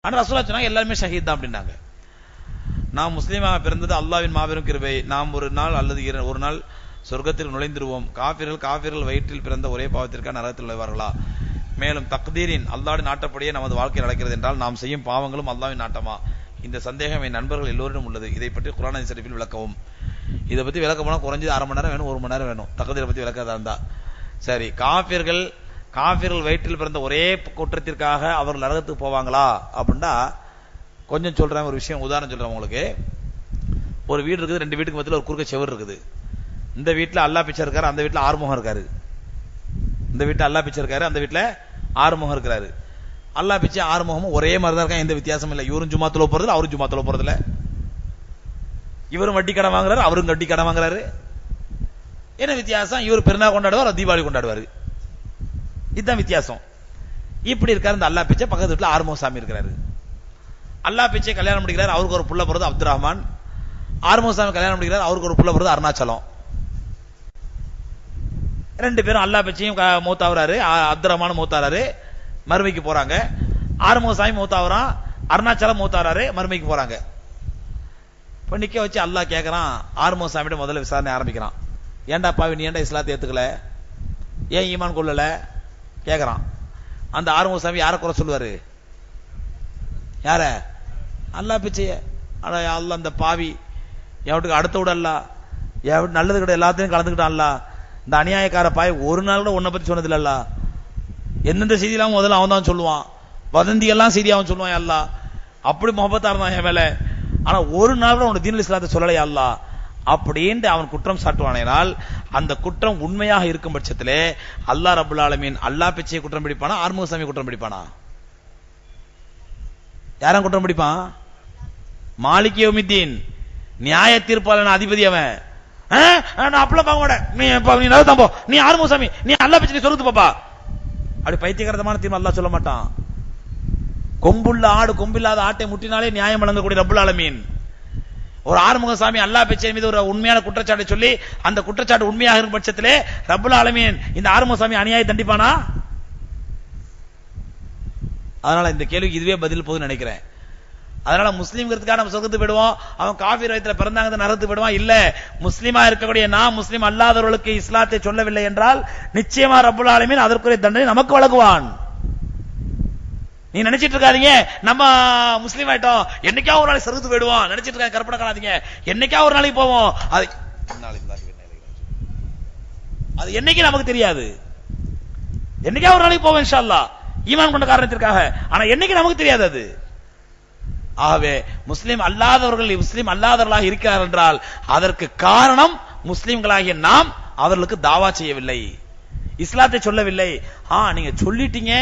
ஆனா ரசூலுல்லாஹ் சொன்னாங்க எல்லாருமே ஷஹீத் தான் அப்படின்னாங்க. நாம் முஸ்லீமாக பிறந்தது அல்லாஹ்வின் மாபெரும் கிருபை. நாம் ஒரு நாள் அல்லது ஒரு நாள் சொர்க்கத்தில் நுழைந்துருவோம். காஃபிர்கள் வயிற்றில் பிறந்த ஒரே பாவத்திற்காக நரகத்தில் நுழைவார்களா? மேலும் தக்தீரின் அல்லாஹ்வின் நாட்டப்படியே நமது வாழ்க்கை நடக்கிறது என்றால் நாம் செய்யும் பாவங்களும் அல்லாஹ்வின் நாட்டமா? இந்த சந்தேகம் என் நண்பர்கள் எல்லோரிடம் உள்ளது. இதை பற்றி குர்ஆன் ஹதீஸ் ஷரீஃபில் விளக்கவும். இதை பத்தி விளக்க போனா குறைஞ்சது 1/2 மணி நேரம் வேணும், 1 மணி நேரம் வேணும். தக்தீரை பத்தி விளக்கதா இருந்தா சரி. காஃபிர்கள் வயிற்றில் பிறந்த ஒரே குற்றத்திற்காக அவர்கள் நரகத்துக்கு போவாங்களா அப்படின்னா கொஞ்சம் சொல்றேன். ஒரு விஷயம் உதாரணம் சொல்றேன் உங்களுக்கு. ஒரு வீடு இருக்குது, 2 வீட்டுக்கு மத்தியில் ஒரு குறுக்க செவர் இருக்குது. இந்த வீட்டுல அல்லாஹ் பிச்சை இருக்காரு, அந்த வீட்டுல ஆறுமுகம் இருக்காரு. இந்த வீட்டுல அல்லாஹ் பிச்சை இருக்காரு, அந்த வீட்டுல ஆறுமுகம் இருக்கிறாரு. அல்லாஹ் பிச்சை ஆறுமுகமும் ஒரே மாதிரி தான் இருக்காங்க, எந்த வித்தியாசமும் இல்லை. இவரும் ஜும்மா தொழ போறதில்ல, அவரும் ஜும்மா தொழ போறதில்ல. இவரும் வட்டி கடன் வாங்குறாரு, அவரும் வட்டி கடன் வாங்குறாரு. என்ன வித்தியாசம்? இவர் பெருநாள் கொண்டாடுவார், தீபாவளி கொண்டாடுவாரு. இதுதான் வித்தியாசம். இப்படி இருக்காரு இந்த அல்லாஹ் பிச்சை. பக்கத்து வீட்டுல ஆறுமுக சாமி இருக்கிறாரு. அல்லாஹ் பிச்சை கல்யாணம் முடிக்கிறார், அவருக்கு ஒரு புள்ள பிறகு அப்துல் ரஹ்மான். ஆறுமுக சாமி கல்யாணம் முடிக்கிறார், அவருக்கு ஒரு புள்ள பிறகு அருணாச்சலம். 2 பேரும் அல்லாஹ் பிச்சையும் மூத்தாவறாரு, அப்துல் ரஹ்மான் மூத்தாராரு, மறுமைக்கு போறாங்க. ஆறுமுக சாமி மூத்தாவறான், அருணாச்சலம் மூத்தாராரு, மறுமைக்கு போறாங்க. இப்ப நிக்க வச்சு அல்லாஹ் கேட்கறான், ஆறுமுக சாமியோட முதல்ல விசாரணை ஆரம்பிக்கிறான். ஏன்டா பாவி, நீ ஏன்டா இஸ்லாத்தை ஏத்துக்கல, ஏன் ஈமான் கொள்ளல கேட்கறான். அந்த ஆறுமுக சாமி யாரை குறை சொல்லுவாரு? யார? அல்லாஹ் பிச்சைய. ஆனா அல்லாஹ் அந்த பாவி எவட்டுக்கு அடுத்த விட அல்ல, நல்லது கிட்ட எல்லாத்தையும் கலந்துக்கிட்டான் அல்ல. இந்த அநியாயக்கார பாய் ஒரு நாள் கூட உன்னை பத்தி சொன்னது இல்ல. எந்தெந்த செய்தியெல்லாம் முதல்ல அவன் தான் சொல்லுவான், வதந்தி எல்லாம் செய்தி அவன் சொல்லுவான். அல்லா அப்படி முகப்பத்தா இருந்தான் என் மேல, ஆனா ஒரு நாள் கூட உனக்கு தீனுல் இஸ்லாத்தை சொல்லலையா அல்லா அப்படின்ட்டு அவன் குற்றம் சாட்டுவானால், அந்த குற்றம் உண்மையாக இருக்கும் பட்சத்திலே அல்லாஹ் ரப்பல் ஆலமீன் அல்லாஹ் பிச்சையை குற்றம் பிடிப்பானா, ஆறுமுக சாமி குற்றம் பிடிப்பானா? யாரும் குற்றம் பிடிப்பான்? மாலிக் யௌமித்தீன், நியாய தீர்ப்பாளன் அதிபதி அவன். நான் அப்பள பார்க்க மாட்டேன், நீ நரகம் போ, நீ ஆறுமுக சாமி, நீ அல்லாஹ் பிச்சை சொல்லுது பாப்பா. அப்படி பைத்தியகாரமான தீர்ப்பு அல்லாஹ் சொல்ல மாட்டான். கொம்புள்ள ஆடு கொம்பில்லாத ஆட்டை முட்டினாலே நியாயம் வழங்கக்கூடிய ரப்பல் ஆலமீன். ஒரு ஆறுமுக சாமி அல்லாஹ் பிச்சை மீது ஒரு உண்மையான குற்றச்சாட்டை சொல்லி அந்த குற்றச்சாட்டு உண்மையாக இருக்கும் பட்சத்திலே ரப்பல் ஆலமீன் இந்த ஆறுமுக சாமி அநியாய தண்டிப்பானா? அதனால இந்த கேள்விக்கு இதுவே பதில் போகுதுன்னு நினைக்கிறேன். அதனால முஸ்லீம்ங்கிறதுக்காக நம்ம சொர்க்கத்துக்கு போயிடுவோம், அவன் காஃபிர் வயத்துல பிறந்தாங்க நரகத்துக்கு போயிடுவான். இல்ல, முஸ்லீமா இருக்கக்கூடிய நாம் முஸ்லீம் அல்லாதவர்களுக்கு இஸ்லாத்தை சொல்லவில்லை என்றால் நிச்சயமா ரப்பல் ஆலமீன் அதற்குரிய தண்டனை நமக்கு வழங்குவான். நீ நினைச்சிட்டு இருக்காதீங்க நம்ம முஸ்லீம் ஆயிட்டோம் என்னைக்கா ஒரு நாளைக்கு சொர்க்கத்துக்கு போயிடுவோம் நினைச்சிட்டு இருக்காங்க, கற்பனை காணாதீங்க. என்னைக்கா ஒரு நாளைக்கு போவோம், அது என்னைக்கு நமக்கு தெரியாது. என்னைக்கா ஒரு நாளைக்கு போவோம் இன்ஷா அல்லாஹ், ஈமான் கொண்ட காரணத்திற்காக. ஆனா என்னைக்கு நமக்கு தெரியாது அது. ஆகவே முஸ்லிம் அல்லாதவர்களாக இருக்கிறார் என்றால் அதற்கு காரணம் முஸ்லிம்களாகிய நாம் அவர்களுக்கு தாவா செய்யவில்லை, இஸ்லாத்தை சொல்லவில்லை. நீங்க சொல்லிட்டீங்க,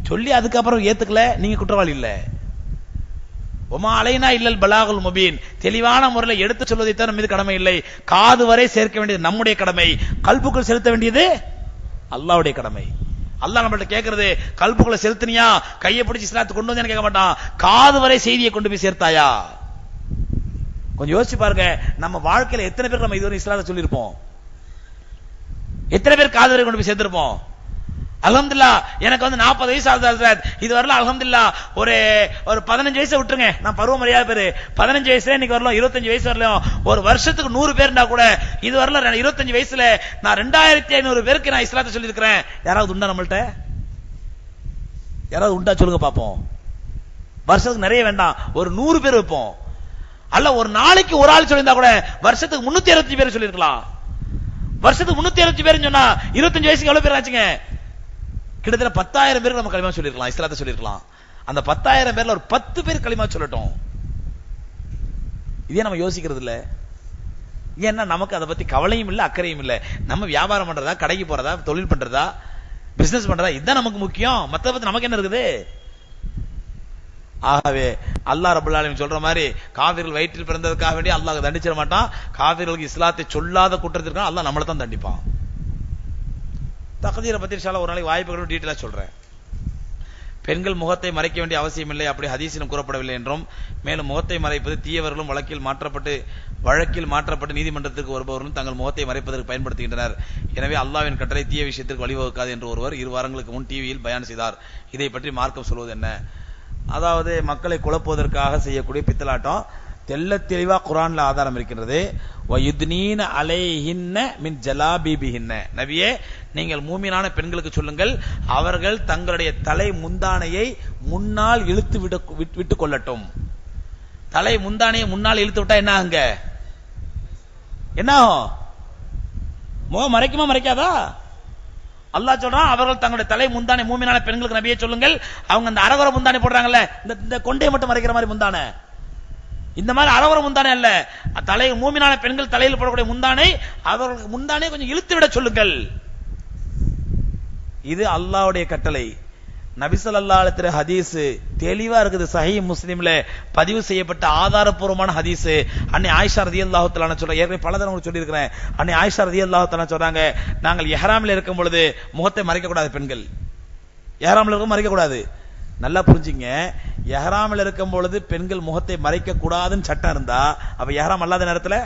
சொல்லி அதுக்கப்புறம் ஏத்துக்கல, நீங்க குற்றவாளி இல்ல. ஒமா அலைனா இல்லல் பலாகுல் முபீன், தெளிவான முறையில் எடுத்து சொல்வதை தவிர மீது கடமை இல்லை. காது வரை சேர்க்க வேண்டியது நம்முடைய கடமை, கல்புக்குள் செலுத்த வேண்டியது அல்லாஹ்வுடைய கடமை. அல்லாஹ் நம்மள்ட்ட கேட்கிறது, கல்புக்குள்ள செலுத்தினியா, கையை பிடிச்சி இஸ்லாத்துக்கு கொண்டு வந்து கேட்க மாட்டான், காது வரை செய்தியை கொண்டு போய் சேர்த்தாயா. கொஞ்சம் யோசிச்சு பாருங்க, நம்ம வாழ்க்கையில எத்தனை பேர் நம்ம இதுவரை இஸ்லாத்தை சொல்லியிருப்போம், எத்தனை பேர் காது வரை கொண்டு போய் சேர்த்திருப்போம். அல்ஹம்துலில்லாஹ் எனக்கு 40 வயசு ஆகுது, இது வரல அல்ஹம்துலில்லாஹ் ஒரு 15 வயசை விட்டுருங்க, நான் பருவம் அறியாத பேரு. 15 வயசுல இன்னைக்கு வரலாம், 25 வயசு வரலாம், ஒரு வருஷத்துக்கு 100 பேர்னா கூட இது வரல 25 வயசுல நான் 2500 பேருக்கு நான் இஸ்லாத்தை சொல்லி இருக்கிறேன். யாராவது உண்டா நம்மள்ட்ட? யாராவது உண்டா சொல்லுங்க பாப்போம். வருஷத்துக்கு நிறைய வேண்டாம், ஒரு 100 பேர் வைப்போம். அல்ல ஒரு நாளைக்கு ஒரு ஆள் சொல்லியிருந்தா கூட வருஷத்துக்கு 365 பேர் சொல்லிருக்கலாம். வருஷத்துக்கு 365 பேர் சொன்னா 25 வயசுக்கு எவ்வளவு பேர் ஆச்சுங்க? கிட்டத்தட்ட 10,000 பேருக்கு நம்ம களிமா சொல்லிருக்கலாம், இஸ்லாத்தை சொல்லிருக்கலாம். அந்த 10,000 பேர்ல ஒரு 10 பேர் களிமா சொல்லட்டும். இதே நம்ம யோசிக்கிறது இல்ல. ஏன்னா நமக்கு அதை பத்தி கவலையும் இல்ல, அக்கறையும் இல்ல. நம்ம வியாபாரம் பண்றதா, கடைக்கு போறதா, தொழில் பண்றதா, பிசினஸ் பண்றதா, இதுதான் நமக்கு முக்கியம். மத்த பத்தி நமக்கு என்ன இருக்குது? ஆகவே அல்லாஹ் ரப்பல் ஆலமீன் சொல்ற மாதிரி காஃபிர்கள் வயிற்றில் பிறந்ததுக்காக வேண்டி அல்லாஹ் தண்டிச்சிட மாட்டான். காஃபிர்களுக்கு இஸ்லாத்தை சொல்லாத குற்றத்திற்காக அல்லாஹ் நம்மளை தான் தண்டிப்பான். தக்தீரை பத்தி இன்ஷா அல்லாஹ் ஒரு நாளைக்கு வாய்ப்புகளும் டீட்டெயிலா சொல்றேன். பெண்கள் முகத்தை மறைக்க வேண்டிய அவசியம் இல்லை, அப்படி ஹதீஸிலும் கூறப்படவில்லை என்றும், மேலும் முகத்தை மறைப்பது தீயவர்களும் வழக்கில் மாற்றப்பட்டு நீதிமன்றத்திற்கு வருபவர்களும் தங்கள் முகத்தை மறைப்பதற்கு பயன்படுத்துகின்றனர். எனவே அல்லாஹ்வின் கட்டளை தீய விஷயத்திற்கு வழிவகுக்காது என்று ஒருவர் 2 வாரங்களுக்கு முன் டிவியில் பயான் செய்தார். இதை பற்றி மார்க்கம் சொல்வது என்ன? அதாவது மக்களை குழப்புவதற்காக செய்யக்கூடிய பித்தலாட்டம். தெள்ள தெளிவா குர்ஆன்ல ஆதாரம் இருக்கின்றது. வயுத்னீன அலைஹின்ன மின் ஜலாபிபிஹின்ன. நபியே, நீங்கள் மூமினான பெண்களுக்கு சொல்லுங்கள், அவர்கள் தங்களுடைய தலை முந்தானையை முன்னால் இழுத்து விட்டு கொள்ளட்டும். தலை முந்தானையை முன்னால் இழுத்து விட்டா என்ன ஆகுங்க? என்ன ஆகும்? முகம் மறைக்குமா மறைக்காதா? அல்லாஹ் சொல்றான், அவர்கள் தங்களுடைய தலை முந்தானை, மூமினான பெண்களுக்கு நபியே சொல்லுங்கள், அவங்க அந்த அரகுர முந்தானை போடுறாங்கல்ல, இந்த கொண்டையை மட்டும் மறைக்கிற மாதிரி முந்தானை, இந்த மாதிரி அரகுர முந்தானை அல்ல, தலை மூமினான பெண்கள் தலையில் போடக்கூடிய முந்தானை, அவர்களுக்கு முந்தானை கொஞ்சம் இழுத்து விட சொல்லுங்கள். இது அல்லாஹ்வுடைய கட்டளை. நபி ஸல்லல்லாஹு அலைஹி வஸல்லம் ஹதீஸ் தெளிவா இருக்குது. சஹீஹ் முஸ்லிம்ல பதிவு செய்யப்பட்ட ஆதாரப்பூர்வமான ஹதீஸ். அன்னை ஆயிஷா ரலியல்லாஹு தஆலா சொல்றாங்க, ஏற்கனவே பல தடவை சொல்லி இருக்கிறேன். அன்னை ஆயிஷா ரலியல்லாஹு தஆலா சொல்றாங்க, நாங்கள் இஹ்ராமில் இருக்கும் பொழுது முகத்தை மறைக்க கூடாது. பெண்கள் இஹ்ராமில் இருக்கும் மறைக்க கூடாது. நல்லா புரிஞ்சுங்க, இஹ்ராமில் இருக்கும் பொழுது பெண்கள் முகத்தை மறைக்க கூடாதுன்னு சட்டம் இருந்தா, அப்ப இஹ்ராம் அல்லாத நேரத்துல,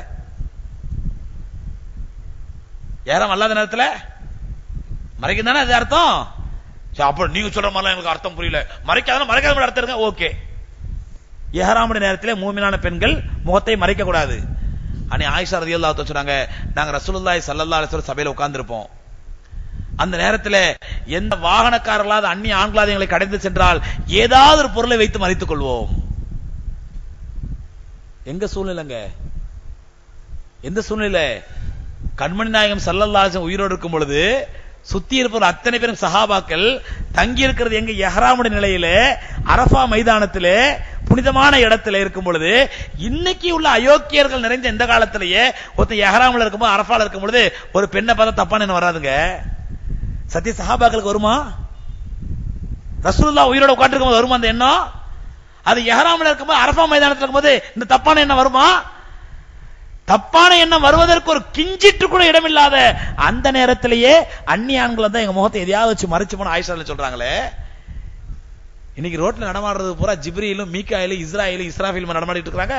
இஹ்ராம் அல்லாத நேரத்துல மறைக்கும் தானே அது அர்த்தம். அப்ப நீங்க சொல்ற மாதிரி எனக்கு அர்த்தம் புரியல, மறைக்காத அர்த்தம் இருக்க. ஓகே, இஹ்ராமுடைய நேரத்தில் மூமினான பெண்கள் முகத்தை மறைக்க கூடாது. அன்னை ஆயிஷா ரலியல்லாஹு தஆலா சொன்னாங்க, நாங்க ரசூலுல்லாஹி ஸல்லல்லாஹு அலைஹி வஸல்லம் சபையில உட்கார்ந்து இருப்போம். அந்த நேரத்தில் எந்த வாகனக்காரர்களாத அந்நிய ஆண்களாத எங்களை கடந்து சென்றால் ஏதாவது ஒரு பொருளை வைத்து மறைத்துக் கொள்வோம். எங்க சூழ்நிலைங்க? எந்த சூழ்நிலை? கண்மணி நாயகம் ஸல்லல்லாஹு அலைஹி வஸல்லம் உயிரோடு இருக்கும் பொழுது சுத்தி இருப்பவர் அத்தனை பேரும் சஹாபாக்கள் தங்கி இருக்கிறது எங்க? இஹ்ராமுடைய நிலையில அரஃபா மைதானத்திலே புனிதமான இடத்துல இருக்கும் பொழுது, இன்னைக்கு உள்ள அயோக்கியர்கள் நிறைஞ்ச இந்த காலத்திலேயே ஒருத்தன் இஹ்ராம்ல இருக்கும்போது அரஃபால இருக்கும் பொழுது ஒரு பெண்ணை பார்த்தா தப்பான என்ன வராதுங்க? சத்திய சஹாபாக்களுக்கு வருமா? ரசூலுல்லாஹ் உயிரோட உட்கார்ந்திருக்கும் போது வருமா அந்த எண்ணம்? அது இஹ்ராம்ல இருக்கும்போது அரஃபா மைதானத்துல இருக்கும்போது இந்த தப்பான எண்ணம் வருமா? தப்பான எண்ணம் வருவதற்கு ஒரு கிஞ்சிட்டு கூட இடமில்லாத அந்த நேரத்திலேயே அந்நிய ஆண்கள் தான் எங்க முகத்தை எதையாவது வச்சு மறைச்சு போன ஆயிஷா சொல்றாங்களே. இன்னைக்கு ரோட்ல நடமாடுறது பூரா ஜிப்ரீலும் மீகாயிலும் இஸ்ராயேலும் இஸ்ராஃபீலும் நடமாடிட்டு இருக்காங்க.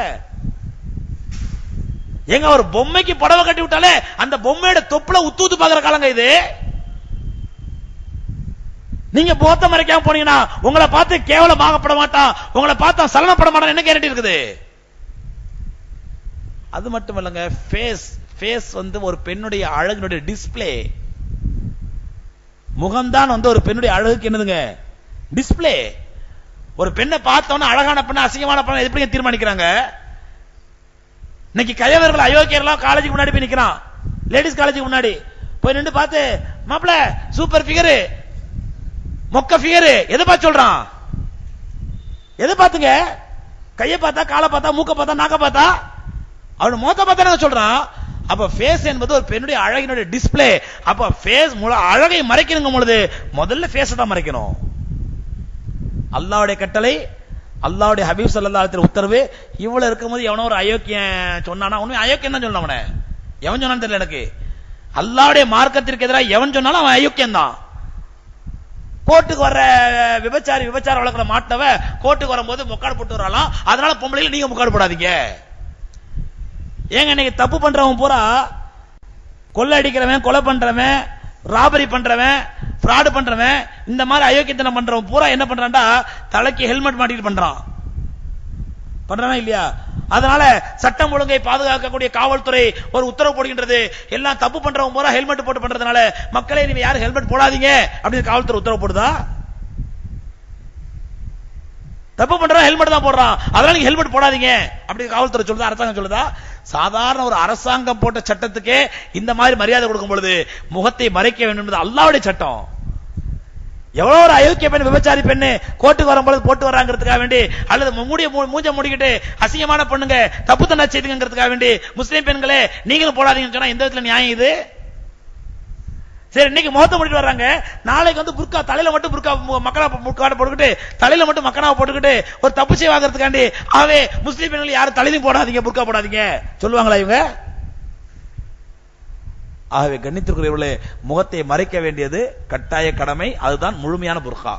எங்க ஒரு பொம்மைக்கு புடவை கட்டி விட்டாலே அந்த பொம்மையோட தொப்புல உத்து பாக்குற காலங்க இது. நீங்க போத்த மறைக்காம போனீங்கன்னா உங்களை பார்த்து கேவலமாகப்பட மாட்டான், உங்களை பார்த்தா சலனப்பட மாட்டான், என்ன கேரண்டி இருக்குது? அது மட்டும் இல்லங்க, ஃபேஸ் ஒரு பெண்ணுடைய அழகினுடைய டிஸ்பிளே. முகம்தான் ஒரு பெண்ணுடைய அழகுக்கு என்னதுங்க? டிஸ்பிளே. ஒரு பெண்ணை பார்த்தோன்னா அழகான பெண்ண அசிங்கமான பெண்ண எப்படி தீர்மானிக்கிறாங்க? இன்னைக்கு கயவர்கள் அயோக்கியர்களாம் காலேஜுக்கு முன்னாடி போய் நிக்கிறான், லேடிஸ் காலேஜுக்கு முன்னாடி போய் நின்று பார்த்து, மாப்பிள சூப்பர் ஃபிகர், மொக்க ஃபிகர், எதை பார்த்து சொல்றான்? எதை பார்த்துங்க? கையை பார்த்தா, காலை பார்த்தா, மூக்க பார்த்தா, நாக்க பார்த்தா, அவன் மொத்த பார்த்தா சொல்றான். அப்ப ஃபேஸ் என்பது ஒரு பெண்ணுடைய அழகினுடைய டிஸ்பிளே. அப்ப ஃபேஸ் அழகை மறைக்கணுங்க பொழுது முதல்ல ஃபேஸ் தான் மறைக்கணும். அல்லாஹ்வுடைய கட்டளை, அல்லாஹ்வுடைய ஹபீப் ஸல்லல்லாஹு அலைஹி வஸல்லம் உத்தரவு. இவ்வளவு இருக்கும்போது எவனோ ஒரு அயோக்கியன் சொன்னானா, உண்மை அயோக்கியன் தான் சொல்லணும். அவனை எவன் சொன்னான்னு தெரியல எனக்கு. அல்லாஹ்வுடைய மார்க்கத்திற்கு எதிராக எவன் சொன்னாலும் அவன் அயோக்கியன் தான். கோர்ட்டுக்கு வர்ற விபச்சார வழக்குல மாட்டவ கோர்ட்டுக்கு வரும்போது முக்காடு போட்டு வரலாம். அதனால பொம்பளையில நீங்க முக்காடு போடாதீங்க. ஏங்க இன்னைக்கு தப்பு பண்றவன் பூரா கொள்ளை அடிக்கிறவன், கொலை பண்றவன், ராபரி பண்றவன், ஃப்ராட் பண்றவன், இந்த மாதிரி அயோக்கியத்தனம் பண்றவன் பூரா என்ன பண்றான்டா, தலைக்கு ஹெல்மெட் மாட்டிட்டு பண்றானா இல்லையா? அதனால சட்டம் ஒழுங்கை பாதுகாக்கக்கூடிய காவல்துறை ஒரு உத்தரவு போடுகின்றது, எல்லாம் தப்பு பண்றவங்க பூரா ஹெல்மெட் போட்டு பண்றதுனால மக்களே நீங்க யாரும் ஹெல்மெட் போடாதீங்க அப்படின்னு காவல்துறை உத்தரவு போடுதா? தப்பு பண்றான் ஹெல்மெட் தான் போடுறான், அதனால நீங்க ஹெல்மெட் போடாதீங்க அப்படி காவல்துறை சொல்லுதா, அரசாங்கம் சொல்லுதா? சாதாரண ஒரு அரசாங்கம் போட்ட சட்டத்துக்கே இந்த மாதிரி மரியாதை கொடுக்கும் பொழுது முகத்தை மறைக்க வேண்டும் என்பது அல்லாஹ்வுடைய சட்டம். எவ்வளவு ஒரு அயோக்கிய பெண், விபச்சாரி பெண்ணு கோர்ட்டுக்கு வரும்போது போட்டு வராங்கிறதுக்காக வேண்டி, அல்லது மூஞ்ச மூடிக்கிட்டு அசிங்கமான பொண்ணுங்க தப்பு தண்டா செய்துங்கிறதுக்காக வேண்டி முஸ்லீம் பெண்களே நீங்களும் போடாதீங்கன்னு சொன்னா எந்த விதத்துல நியாயம் இது? சரி, இன்னைக்கு முகத்தை மூடிட்டு வர்றாங்க, நாளைக்கு புர்கா தலையில மட்டும் புர்கா மக்களா முக்காட போட்டுக்கிட்டு தலையில மட்டும் மக்கனாவை போட்டுக்கிட்டு ஒரு தப்பு செய்ய வாங்குறதுக்காண்டி, ஆவே முஸ்லீம் பெண்கள் யாரும் தலையிலும் போடாதீங்க, புர்கா போடாதீங்க சொல்லுவாங்களா இவங்க? ஆகவே கண்ணியத்திற்குரியவர்களே, முகத்தை மறைக்க வேண்டியது கட்டாய கடமை. அதுதான் முழுமையான புர்கா.